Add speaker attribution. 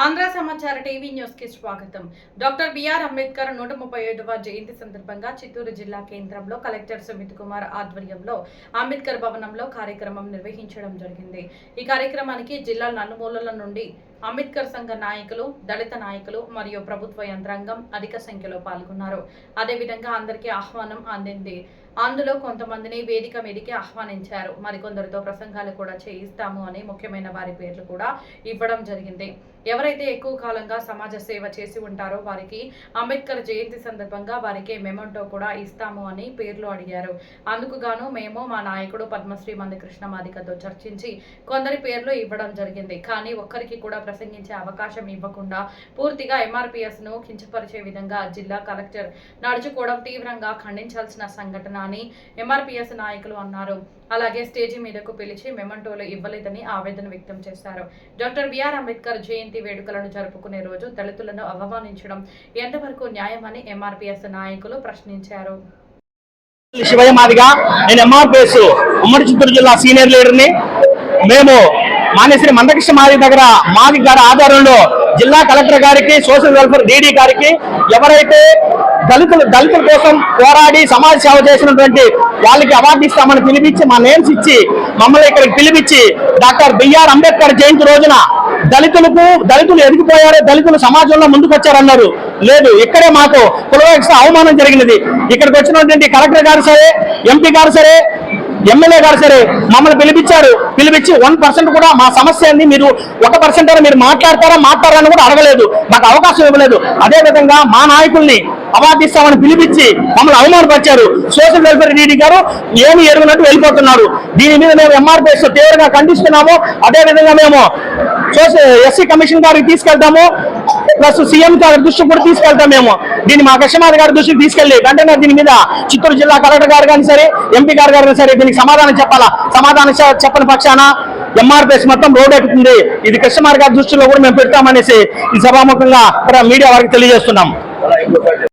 Speaker 1: ఆంధ్ర సమాచార TV news కి స్వాగతం. డాక్టర్ బిఆర్ అంబేద్కర్ 135వ జయంతి సందర్భంగా చిత్తూరు జిల్లా కేంద్రంలో కలెక్టర్ సుమిత్ కుమార్ ఆధ్వర్యంలో అంబేద్కర్ భవనంలో కార్యక్రమం నిర్వహించడం జరిగింది. ఈ కార్యక్రమానికి జిల్లా నలుమూలల నుండి అంబేద్కర్ సంఘ నాయకులు, దళిత నాయకులు మరియు ప్రభుత్వ యంత్రాంగం అధిక సంఖ్యలో పాల్గొన్నారు. అదేవిధంగా అందరికీ ఆహ్వానం అందింది. అందులో కొంతమందిని వేదిక మీదకి ఆహ్వానించారు. మరికొందరితో ప్రసంగాలు కూడా చేయిస్తాము అని ముఖ్యమైన వారి పేర్లు కూడా ఇవ్వడం జరిగింది. ఎవరైతే ఎక్కువ కాలంగా సమాజ సేవ చేసి ఉంటారో వారికి అంబేద్కర్ జయంతి సందర్భంగా వారికి మెమోంటో కూడా ఇస్తాము అని పేర్లు అడిగారు. అందుకు గాను మేము మా నాయకుడు పద్మశ్రీ మందకృష్ణ మాదికతో చర్చించి కొందరి పేర్లు ఇవ్వడం జరిగింది. కానీ ఒక్కరికి కూడా ప్రసంగించే అవకాశం ఇవ్వకుండా పూర్తిగా ఎంఆర్పీఎస్ ను కించపరిచే విధంగా జిల్లా కలెక్టర్ నడుచుకోవడం తీవ్రంగా ఖండించాల్సిన సంఘటన అని ఎంఆర్పీఎస్ నాయకులు అన్నారు. అలాగే స్టేజి మీదకు పిలిచి మెమంటోలు ఇవ్వలేదని ఆవేదన వ్యక్తం చేశారు. డాక్టర్ బిఆర్ అంబేద్కర్ జయంతి వేడుకలను జరుపుకునే రోజు దళితులను అవమానించడం ఎంతవరకు న్యాయమని ఎంఆర్పీఎస్ నాయకులు ప్రశ్నించారు.
Speaker 2: శివయ్య మాదిగా, నేను ఎంఆర్పీఎస్ ఉమ్మడి చిత్తూరు జిల్లా సీనియర్ లీడర్ని. మేము మానేశ్వరి మందకృష్ణ మాది దగ్గర మాది గారి ఆధారంలో జిల్లా కలెక్టర్ గారికి, సోషల్ వెల్ఫేర్ డీడీ గారికి ఎవరైతే దళితుల కోసం పోరాడి సమాజ సేవ చేసినటువంటి వాళ్ళకి అవార్డు ఇస్తామని పిలిపించి మా నేమ్స్ ఇచ్చి మమ్మల్ని ఇక్కడికి పిలిపించి డాక్టర్ బిఆర్ అంబేద్కర్ జయంతి రోజున దళితులు ఎదిగిపోయారు, దళితులు సమాజంలో ముందుకు వచ్చారన్నారు. లేదు, ఇక్కడే మాకు కులవేక్ష అవమానం జరిగినది. ఇక్కడికి వచ్చినటువంటి కలెక్టర్ గారు సరే, ఎంపీ గారు సరే, ఎమ్మెల్యే గారు సరే మమ్మల్ని పిలిపించి 1% కూడా మా సమస్యని మీరు 1% అయినా మీరు మాట్లాడతారని కూడా అడగలేదు, మాకు అవకాశం ఇవ్వలేదు. అదేవిధంగా మా నాయకుల్ని అవార్డు ఇస్తామని పిలిపించి మమ్మల్ని అవమానపరిచారు. సోషల్ వెల్ఫేర్ డీడీ గారు ఏమి ఎరుగునట్టు వెళ్ళిపోతున్నారు. దీని మీద మేము ఎంఆర్పీఎస్ తీవ్రంగా ఖండిస్తున్నాము. అదేవిధంగా మేము ఎస్సీ కమిషన్ గారికి తీసుకెళ్తాము, ప్లస్ సీఎం గారి దృష్టికి కూడా తీసుకెళ్తాం. మేము దీన్ని మా కృష్ణమాధ గారి దృష్టికి తీసుకెళ్లి వెంటనే దీని మీద చిత్తూరు జిల్లా కలెక్టర్ గారు కానీ సరే, ఎంపీ గారు కానీ సరే దీనికి సమాధానం చెప్పాలా. సమాధానం చెప్పని పక్షాన ఎంఆర్పీఎస్ మొత్తం రోడ్ ఎక్కుతుంది. ఇది కృష్ణమాధ గారి దృష్టిలో కూడా మేము పెడతామనేసి ఈ సభాముఖంగా మీడియా వారికి తెలియజేస్తున్నాం.